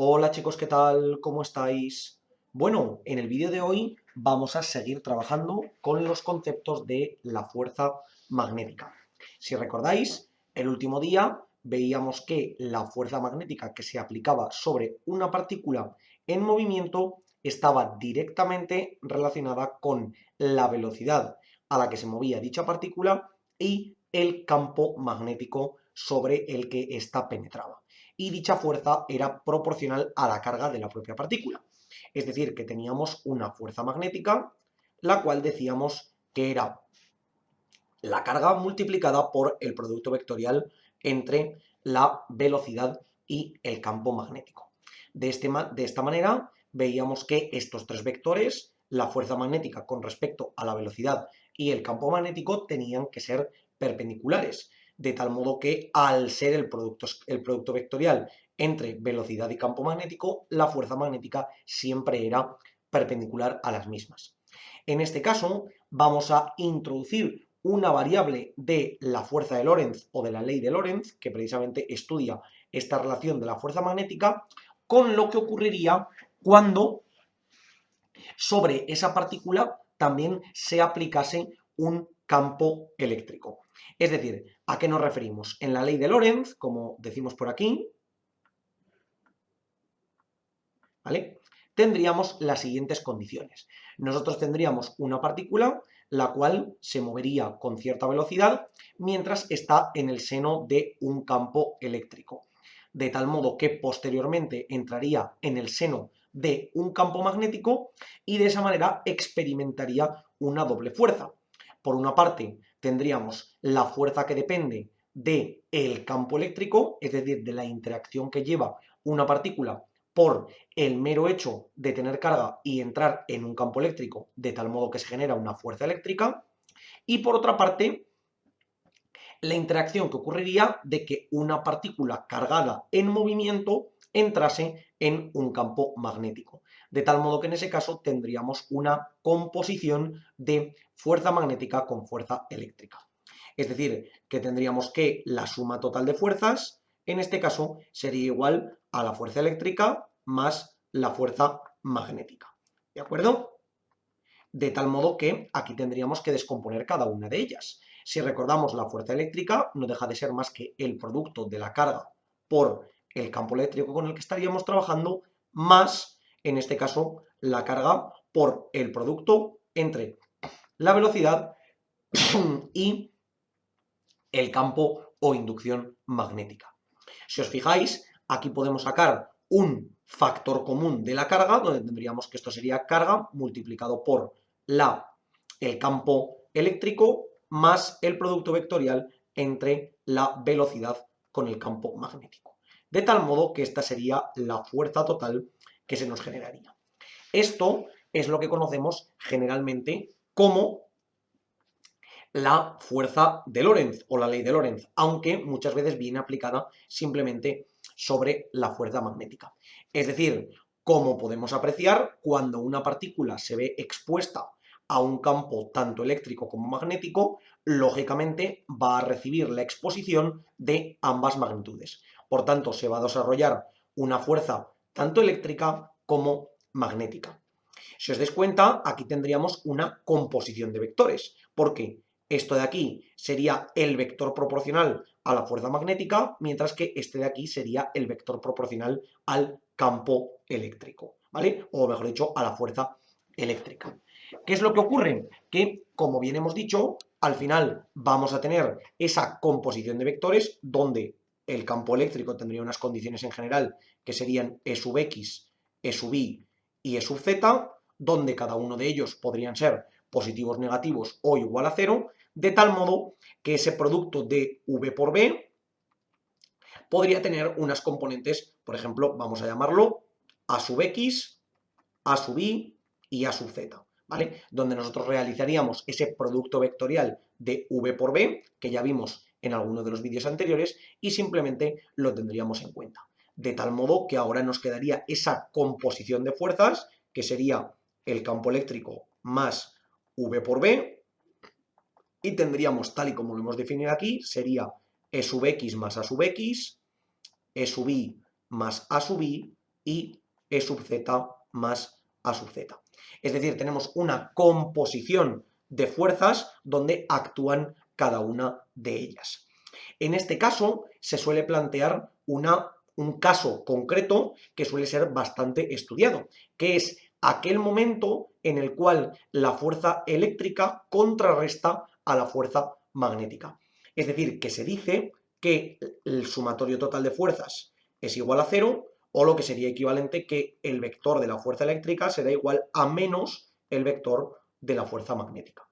Hola chicos, ¿qué tal? ¿Cómo estáis? Bueno, en el vídeo de hoy vamos a seguir trabajando con los conceptos de la fuerza magnética. Si recordáis, el último día veíamos que la fuerza magnética que se aplicaba sobre una partícula en movimiento estaba directamente relacionada con la velocidad a la que se movía dicha partícula y el campo magnético sobre el que ésta penetraba, y dicha fuerza era proporcional a la carga de la propia partícula. Es decir, que teníamos una fuerza magnética, la cual decíamos que era la carga multiplicada por el producto vectorial entre la velocidad y el campo magnético. De esta manera veíamos que estos tres vectores, la fuerza magnética con respecto a la velocidad y el campo magnético, tenían que ser perpendiculares, de tal modo que al ser el producto vectorial entre velocidad y campo magnético, la fuerza magnética siempre era perpendicular a las mismas. En este caso, vamos a introducir una variable de la fuerza de Lorentz o de la ley de Lorentz, que precisamente estudia esta relación de la fuerza magnética, con lo que ocurriría cuando sobre esa partícula también se aplicase un campo eléctrico. Es decir, ¿a qué nos referimos? En la ley de Lorentz, como decimos por aquí, ¿vale? Tendríamos las siguientes condiciones. Nosotros tendríamos una partícula la cual se movería con cierta velocidad mientras está en el seno de un campo eléctrico, de tal modo que posteriormente entraría en el seno de un campo magnético y de esa manera experimentaría una doble fuerza. Por una parte, tendríamos la fuerza que depende del campo eléctrico, es decir, de la interacción que lleva una partícula por el mero hecho de tener carga y entrar en un campo eléctrico, de tal modo que se genera una fuerza eléctrica, y por otra parte, la interacción que ocurriría de que una partícula cargada en movimiento entrase en un campo magnético, de tal modo que en ese caso tendríamos una composición de fuerza magnética con fuerza eléctrica. Es decir, que tendríamos que la suma total de fuerzas, en este caso, sería igual a la fuerza eléctrica más la fuerza magnética. ¿De acuerdo? De tal modo que aquí tendríamos que descomponer cada una de ellas. Si recordamos, la fuerza eléctrica no deja de ser más que el producto de la carga por el campo eléctrico con el que estaríamos trabajando, más, en este caso, la carga por el producto entre la velocidad y el campo o inducción magnética. Si os fijáis, aquí podemos sacar un factor común de la carga, donde tendríamos que esto sería carga multiplicado por el campo eléctrico más el producto vectorial entre la velocidad con el campo magnético. De tal modo que esta sería la fuerza total que se nos generaría. Esto es lo que conocemos generalmente como la fuerza de Lorentz o la ley de Lorentz, aunque muchas veces viene aplicada simplemente sobre la fuerza magnética. Es decir, como podemos apreciar, cuando una partícula se ve expuesta a un campo tanto eléctrico como magnético, lógicamente va a recibir la exposición de ambas magnitudes. Por tanto, se va a desarrollar una fuerza tanto eléctrica como magnética. Si os dais cuenta, aquí tendríamos una composición de vectores, porque esto de aquí sería el vector proporcional a la fuerza magnética, mientras que este de aquí sería el vector proporcional al campo eléctrico, ¿vale? O mejor dicho, a la fuerza eléctrica. ¿Qué es lo que ocurre? Que, como bien hemos dicho, al final vamos a tener esa composición de vectores donde el campo eléctrico tendría unas condiciones en general que serían E sub x, E sub y E sub z, donde cada uno de ellos podrían ser positivos, negativos o igual a cero, de tal modo que ese producto de V por B podría tener unas componentes, por ejemplo, vamos a llamarlo A sub X, A sub Y y A sub Z, ¿vale? Donde nosotros realizaríamos ese producto vectorial de V por B, que ya vimos en alguno de los vídeos anteriores, y simplemente lo tendríamos en cuenta. De tal modo que ahora nos quedaría esa composición de fuerzas, que sería el campo eléctrico más V por B, y tendríamos, tal y como lo hemos definido aquí, sería E sub X más A sub X, E sub Y más A sub Y y E sub z más A sub z. Es decir, tenemos una composición de fuerzas donde actúan cada una de ellas. En este caso se suele plantear un caso concreto que suele ser bastante estudiado, que es aquel momento en el cual la fuerza eléctrica contrarresta a la fuerza magnética. Es decir, que se dice que el sumatorio total de fuerzas es igual a 0, o lo que sería equivalente que el vector de la fuerza eléctrica será igual a menos el vector de la fuerza magnética.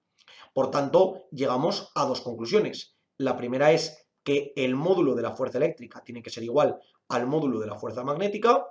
Por tanto, llegamos a dos conclusiones. La primera es que el módulo de la fuerza eléctrica tiene que ser igual al módulo de la fuerza magnética,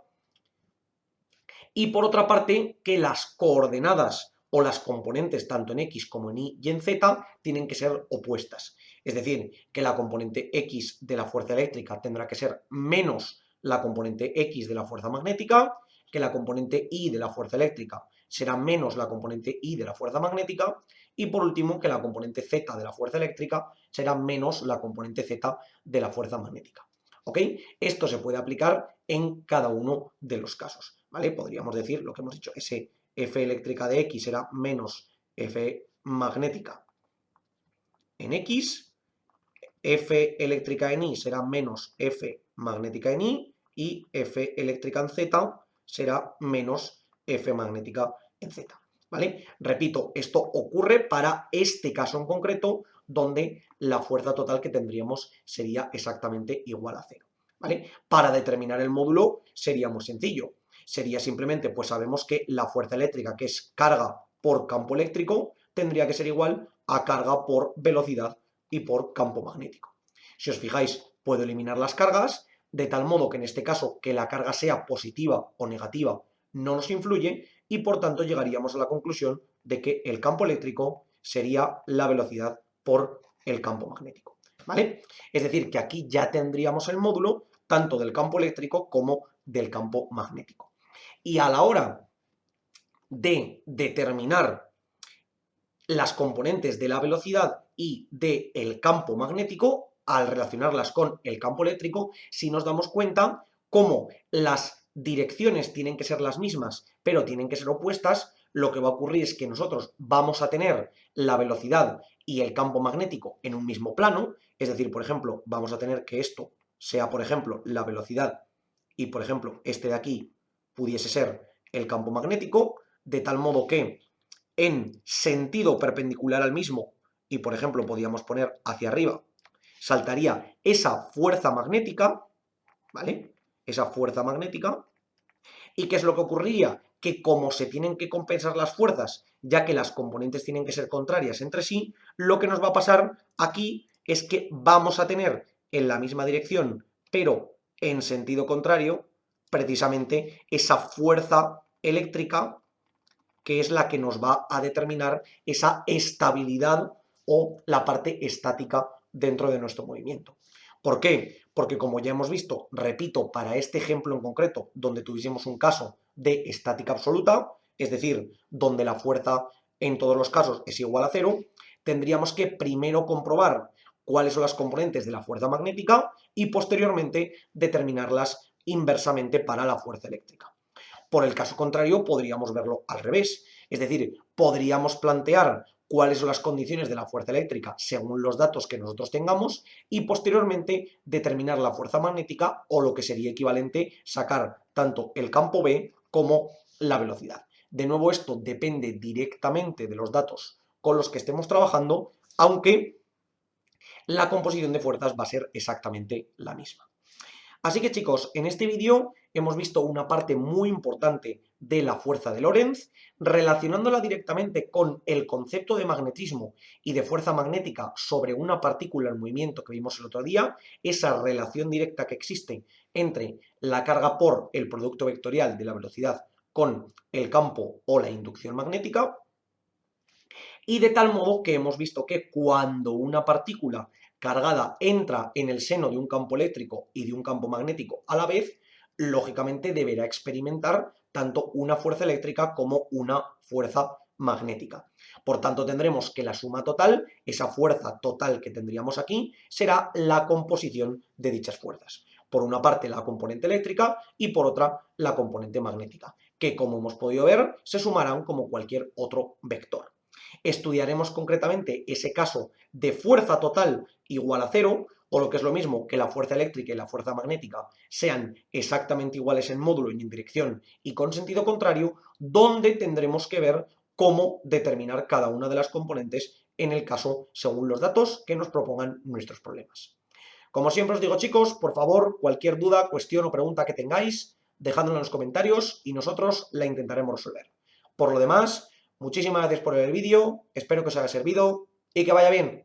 y por otra parte, que las coordenadas o las componentes tanto en X como en Y y en Z tienen que ser opuestas. Es decir, que la componente X de la fuerza eléctrica tendrá que ser menos la componente X de la fuerza magnética, que la componente Y de la fuerza eléctrica será menos la componente Y de la fuerza magnética, y por último, que la componente Z de la fuerza eléctrica será menos la componente Z de la fuerza magnética. ¿Ok? Esto se puede aplicar en cada uno de los casos, ¿vale? Podríamos decir lo que hemos dicho, ese F eléctrica de X será menos F magnética en X, F eléctrica en Y será menos F magnética en Y F eléctrica en Z será menos F magnética en Z, ¿vale? Repito, esto ocurre para este caso en concreto, donde la fuerza total que tendríamos sería exactamente igual a 0, ¿vale? Para determinar el módulo sería muy sencillo. Sería simplemente, pues sabemos que la fuerza eléctrica, que es carga por campo eléctrico, tendría que ser igual a carga por velocidad y por campo magnético. Si os fijáis, puedo eliminar las cargas, de tal modo que en este caso, que la carga sea positiva o negativa no nos influye, y por tanto llegaríamos a la conclusión de que el campo eléctrico sería la velocidad por el campo magnético, ¿vale? Es decir, que aquí ya tendríamos el módulo tanto del campo eléctrico como del campo magnético. Y a la hora de determinar las componentes de la velocidad y del campo magnético, al relacionarlas con el campo eléctrico, si nos damos cuenta cómo las direcciones tienen que ser las mismas, pero tienen que ser opuestas, lo que va a ocurrir es que nosotros vamos a tener la velocidad y el campo magnético en un mismo plano. Es decir, por ejemplo, vamos a tener que esto sea, por ejemplo, la velocidad y, por ejemplo, este de aquí pudiese ser el campo magnético, de tal modo que en sentido perpendicular al mismo, y por ejemplo podríamos poner hacia arriba, saltaría esa fuerza magnética, ¿vale? Esa fuerza magnética. ¿Y qué es lo que ocurriría? Que como se tienen que compensar las fuerzas, ya que las componentes tienen que ser contrarias entre sí, lo que nos va a pasar aquí es que vamos a tener en la misma dirección, pero en sentido contrario, precisamente esa fuerza eléctrica, que es la que nos va a determinar esa estabilidad o la parte estática dentro de nuestro movimiento. ¿Por qué? Porque como ya hemos visto, repito, para este ejemplo en concreto, donde tuviésemos un caso de estática absoluta, es decir, donde la fuerza en todos los casos es igual a 0, tendríamos que primero comprobar cuáles son las componentes de la fuerza magnética y posteriormente determinarlas inversamente para la fuerza eléctrica. Por el caso contrario, podríamos verlo al revés. Es decir, podríamos plantear cuáles son las condiciones de la fuerza eléctrica según los datos que nosotros tengamos y posteriormente determinar la fuerza magnética, o lo que sería equivalente, sacar tanto el campo B como la velocidad. De nuevo, esto depende directamente de los datos con los que estemos trabajando, aunque la composición de fuerzas va a ser exactamente la misma. Así que chicos, en este vídeo hemos visto una parte muy importante de la fuerza de Lorentz, relacionándola directamente con el concepto de magnetismo y de fuerza magnética sobre una partícula en movimiento que vimos el otro día, esa relación directa que existe entre la carga por el producto vectorial de la velocidad con el campo o la inducción magnética, y de tal modo que hemos visto que cuando una partícula cargada entra en el seno de un campo eléctrico y de un campo magnético a la vez, lógicamente deberá experimentar tanto una fuerza eléctrica como una fuerza magnética. Por tanto, tendremos que la suma total, esa fuerza total que tendríamos aquí, será la composición de dichas fuerzas. por una parte la componente eléctrica y por otra la componente magnética, que como hemos podido ver se sumarán como cualquier otro vector. Estudiaremos concretamente ese caso de fuerza total igual a cero, o lo que es lo mismo, que la fuerza eléctrica y la fuerza magnética sean exactamente iguales en módulo y en dirección y con sentido contrario, donde tendremos que ver cómo determinar cada una de las componentes en el caso según los datos que nos propongan nuestros problemas. Como siempre os digo, chicos, por favor, cualquier duda, cuestión o pregunta que tengáis, dejadla en los comentarios y nosotros la intentaremos resolver. Por lo demás, muchísimas gracias por ver el vídeo, espero que os haya servido y que vaya bien.